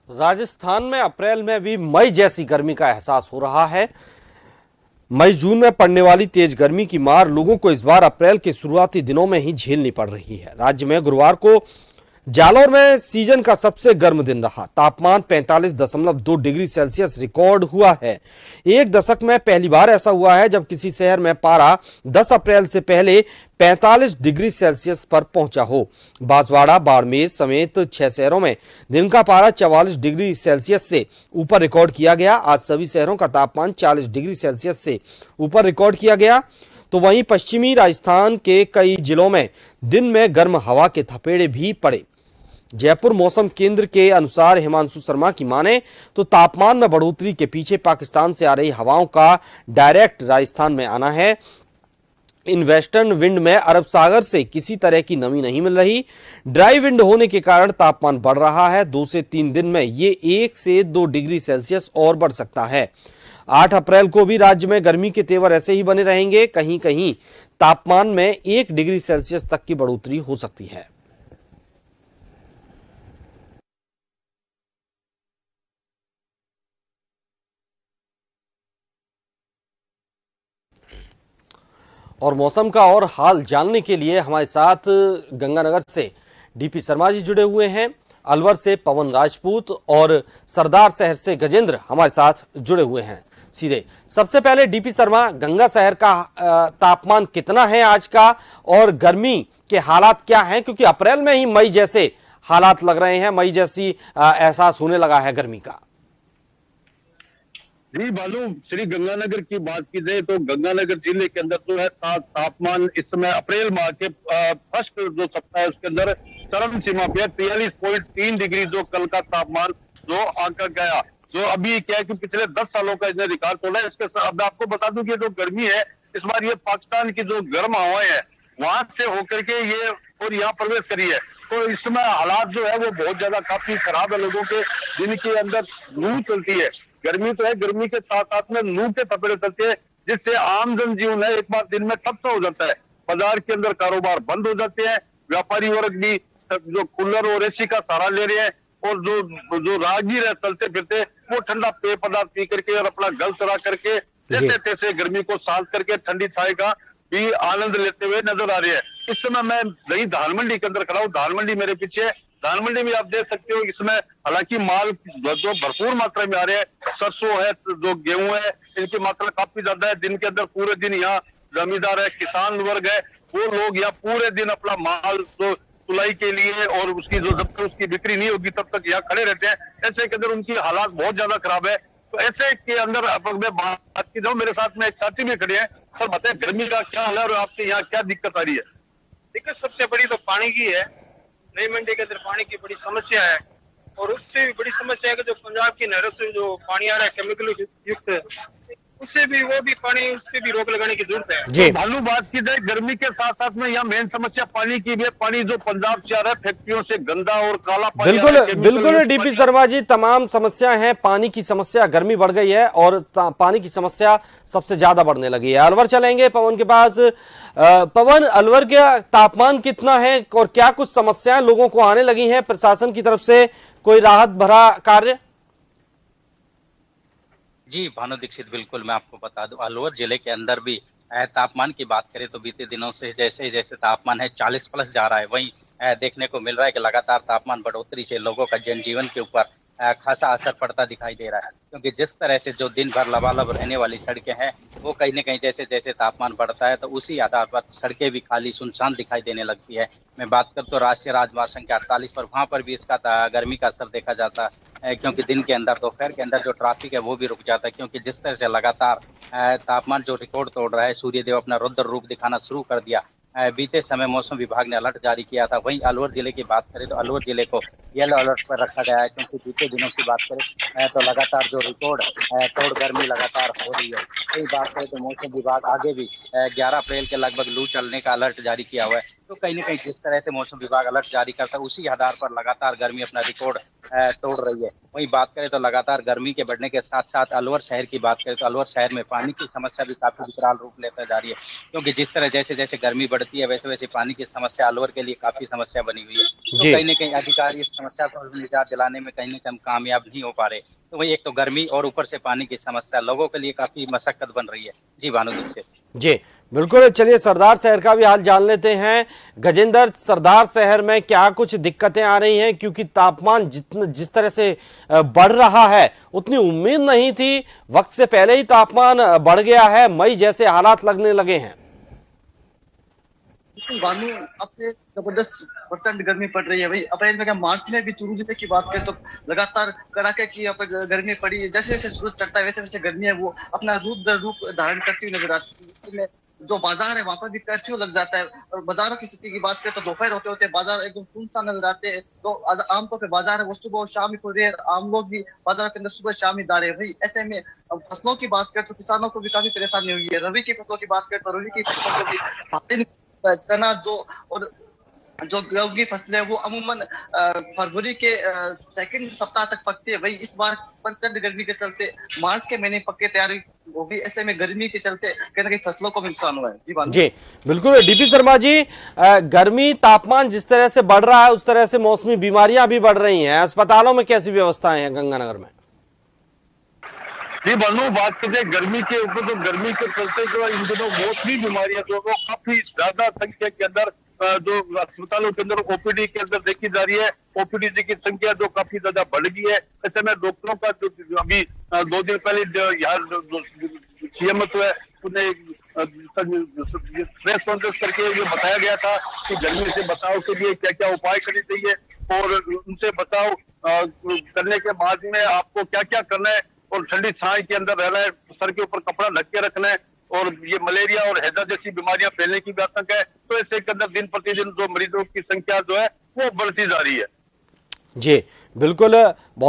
राजस्थान में अप्रैल में भी मई जैसी गर्मी का एहसास हो रहा है। मई जून में पड़ने वाली तेज गर्मी की मार लोगों को इस बार अप्रैल के शुरुआती दिनों में ही झेलनी पड़ रही है। राज्य में गुरुवार को जालौर में सीजन का सबसे गर्म दिन रहा। तापमान 45.2 डिग्री सेल्सियस रिकॉर्ड हुआ है। एक दशक में पहली बार ऐसा हुआ है जब किसी शहर में पारा 10 अप्रैल से पहले 45 डिग्री सेल्सियस पर पहुंचा हो। बांसवाड़ा, बाड़मेर समेत 6 शहरों में दिन का पारा 44 डिग्री सेल्सियस से ऊपर रिकॉर्ड किया गया। आज सभी शहरों का तापमान 40 डिग्री सेल्सियस से ऊपर रिकॉर्ड किया गया। तो वहीं पश्चिमी राजस्थान के कई जिलों में दिन में गर्म हवा के थपेड़े भी पड़े। जयपुर मौसम केंद्र के अनुसार हिमांशु शर्मा की माने तो तापमान में बढ़ोतरी के पीछे पाकिस्तान से आ रही हवाओं का डायरेक्ट राजस्थान में आना है। इन वेस्टर्न विंड में अरब सागर से किसी तरह की नमी नहीं मिल रही। ड्राई विंड होने के कारण तापमान बढ़ रहा है। 2 से 3 दिन में ये 1 से 2 डिग्री सेल्सियस और बढ़ सकता है। 8 अप्रैल को भी राज्य में गर्मी के तेवर ऐसे ही बने रहेंगे। कहीं कहीं तापमान में 1 डिग्री सेल्सियस तक की बढ़ोतरी हो सकती है। और मौसम का और हाल जानने के लिए हमारे साथ गंगानगर से डीपी शर्मा जी जुड़े हुए हैं, अलवर से पवन राजपूत और सरदार शहर से गजेंद्र हमारे साथ जुड़े हुए हैं सीधे। सबसे पहले डीपी शर्मा, गंगा शहर का तापमान कितना है आज का और गर्मी के हालात क्या हैं? क्योंकि अप्रैल में ही मई जैसे हालात लग रहे हैं, मई जैसी एहसास होने लगा है गर्मी का। जी भालू, श्री गंगानगर की बात की जाए तो गंगानगर जिले के अंदर जो है तापमान इस समय अप्रैल माह के फर्स्ट जो सप्ताह है उसके अंदर चरम सीमा पे 43.3 डिग्री जो कल का तापमान जो आंका गया। जो अभी क्या है कि पिछले 10 सालों का इसने रिकॉर्ड तोड़ा है। इसके साथ आपको बता दूं कि जो गर्मी है इस बार ये पाकिस्तान की जो गर्म हवाएं है वहां से होकर के ये और यहाँ प्रवेश करी है। तो इस समय हालात जो है वो बहुत ज्यादा काफी खराब है लोगों के, जिनके अंदर लू चलती है। गर्मी तो है, गर्मी के साथ साथ में लू के थपेड़े चलते हैं, जिससे आम जनजीवन है एक बार दिन में ठप सा हो जाता है। बाजार के अंदर कारोबार बंद हो जाते हैं। व्यापारी वर्ग भी जो कूलर और एसी का सहारा ले रहे हैं और जो राहगीर है चलते फिरते वो ठंडा पेय पदार्थ पी करके और अपना गल चला करके जैसे तैसे गर्मी को साथ करके ठंडी छाए का भी आनंद लेते हुए नजर आ रहे हैं। इस समय मैं वही धान मंडी के अंदर खड़ा हूँ। धान मंडी मेरे पीछे है। धान मंडी में आप देख सकते हो इसमें हालांकि माल जो भरपूर मात्रा में आ रहे हैं। सरसों है, जो गेहूं है, इनकी मात्रा काफी ज्यादा है। दिन के अंदर पूरे दिन यहाँ जमींदार है, किसान वर्ग है, वो लोग यहाँ पूरे दिन अपना माल जो तुलाई के लिए और उसकी जो जब तक उसकी बिक्री नहीं होगी तब तक यहाँ खड़े रहते हैं। ऐसे के अंदर उनकी हालात बहुत ज्यादा खराब है। तो ऐसे के अंदर मैं बात की जाऊँ, मेरे साथ में एक साथी में खड़े हैं। सर बताए गर्मी का क्या हाल है और आपके यहाँ क्या दिक्कत आ रही है? दिक्कत सबसे बड़ी तो पानी की है। नई मंडी के अंदर पानी की बड़ी समस्या है और उससे भी बड़ी समस्या है कि जो पंजाब की नहरों से जो पानी आ रहा है केमिकल युक्त, उससे भी वो भी पानी, उस पर भी रोक लगाने की जरूरत है। जी भालू, बात की जाए गर्मी के साथ साथ में यहाँ मेन समस्या पानी की भी है। पानी जो पंजाब से आ रहा है फैक्ट्रियों से गंदा और काला पानी। बिल्कुल डीपी शर्मा जी, तमाम समस्याएं हैं। पानी की समस्या, गर्मी बढ़ गई है और पानी की समस्या सबसे ज्यादा बढ़ने लगी है। अलवर चलेंगे पवन के पास। पवन, अलवर का तापमान कितना है और क्या कुछ समस्याएं लोगों को आने लगी हैं? प्रशासन की तरफ से कोई राहत भरा कार्य? जी भानु दीक्षित, बिल्कुल मैं आपको बता दूं, अलवर जिले के अंदर भी तापमान की बात करें तो बीते दिनों से जैसे जैसे तापमान है 40 प्लस जा रहा है, वहीं देखने को मिल रहा है कि लगातार तापमान बढ़ोतरी से लोगों का जनजीवन के ऊपर खासा असर पड़ता दिखाई दे रहा है। क्योंकि जिस तरह से जो दिन भर लबालब रहने वाली सड़कें हैं वो कहीं न कहीं जैसे जैसे तापमान बढ़ता है तो उसी आधार पर सड़कें भी खाली सुनसान दिखाई देने लगती है। मैं बात कर तो राष्ट्रीय राजमार्ग संख्या 48 पर, वहाँ पर भी इसका गर्मी का असर देखा जाता है। क्योंकि दिन के अंदर, दोपहर के अंदर जो ट्रैफिक है वो भी रुक जाता है। क्योंकि जिस तरह से लगातार तापमान जो रिकॉर्ड तोड़ रहा है, सूर्यदेव अपना रौद्र रूप दिखाना शुरू कर दिया। बीते समय मौसम विभाग ने अलर्ट जारी किया था। वहीं अलवर जिले की बात करें तो अलवर जिले को येलो अलर्ट पर रखा गया है। क्योंकि बीते दिनों की बात करें तो लगातार जो रिकॉर्ड तोड़ गर्मी लगातार हो रही है। कई बात करें तो मौसम विभाग आगे भी 11 अप्रैल के लगभग लू चलने का अलर्ट जारी किया हुआ है। तो कहीं न कहीं जिस तरह से मौसम विभाग अलर्ट जारी करता है उसी आधार पर लगातार गर्मी अपना रिकॉर्ड तोड़ रही है। वहीं बात करें तो लगातार गर्मी के बढ़ने के साथ साथ अलवर शहर की बात करें तो अलवर शहर में पानी की समस्या भी काफी विकराल रूप लेकर जा रही है, क्योंकि जिस तरह जैसे जैसे गर्मी बढ़ती है वैसे वैसे पानी की समस्या अलवर के लिए काफी समस्या बनी हुई है। तो जी। कहीं न कहीं अधिकारी इस समस्या को निजात दिलाने में कहीं न कहीं कामयाब नहीं हो पा रहे। तो वही एक तो गर्मी और ऊपर से पानी की समस्या लोगों के लिए काफी मशक्कत बन रही है। जी भानु दीक्षित। जी बिल्कुल, चलिए सरदार शहर का भी हाल जान लेते हैं। गजेंद्र, सरदार शहर में क्या कुछ दिक्कतें आ रही हैं, क्योंकि तापमान जिस तरह से बढ़ रहा है उतनी उम्मीद नहीं थी, वक्त से पहले ही तापमान बढ़ गया है, मई जैसे हालात लगने लगे हैं। भानु, अब से जबरदस्त प्रचंड गर्मी पड़ रही है। वही अप्रैल में क्या मार्च में भी चूरू जिले की बात करें तो लगातार कड़ाके की यहाँ पर गर्मी पड़ी है। जैसे जैसे सूरज चढ़ता है वैसे वैसे गर्मी है वो अपना रूप धारण करती हुई नजर आती है। इसमें जो बाजार है वहां पर भी कर्फ्यू लग जाता है। और बाजारों की स्थिति की बात करें तो दोपहर होते होते बाजार एकदम सुनसान नजर आते हैं। तो आमतौर पर बाजार है वो सुबह और शाम ही खुल रहे हैं। आम लोग भी बाजार के अंदर सुबह शाम ही जा रहे हैं। भाई ऐसे में अब फसलों की बात करें तो किसानों को भी काफी परेशानी हुई है। रबी की फसलों की बात करें तो रबी की फसलों को भी चना जो गेहूं की फसलें वो अमूमन फरवरी के सेकंड सप्ताह तक पकती है। वही इस बार प्रचंड गर्मी के चलते मार्च के महीने पक्के तैयारी होगी। ऐसे में गर्मी के चलते कहीं ना कहीं फसलों को भी नुकसान हुआ है। जी बिल्कुल डीपी शर्मा जी, गर्मी तापमान जिस तरह से बढ़ रहा है उस तरह से मौसमी बीमारियां भी बढ़ रही हैं। अस्पतालों में कैसी व्यवस्थाएं हैं गंगानगर में? जी भानु, बात करें गर्मी के ऊपर तो गर्मी के चलते जो इन दिनों मौसमी बीमारियां जो वो काफी ज्यादा संख्या के अंदर जो अस्पतालों के अंदर ओपीडी के अंदर देखी जा रही है। ओपीडी की संख्या जो काफी ज्यादा बढ़ गई है। ऐसे में डॉक्टरों का जो अभी 2 दिन पहले यहाँ सीएमएस है उन्हें प्रेस कॉन्फ्रेंस करके ये बताया गया था कि गर्मी से बचाव के लिए क्या क्या उपाय करने चाहिए और उनसे बचाव करने के बाद में आपको क्या क्या करना है और ठंडी छाई के अंदर रहना है, सर के ऊपर कपड़ा ढक के रखना है और ये मलेरिया और हैजा जैसी बीमारियां फैलने की भी आशंका है। तो ऐसे के अंदर दिन प्रतिदिन जो मरीजों की संख्या जो है वो बढ़ती जा रही है। जी बिल्कुल।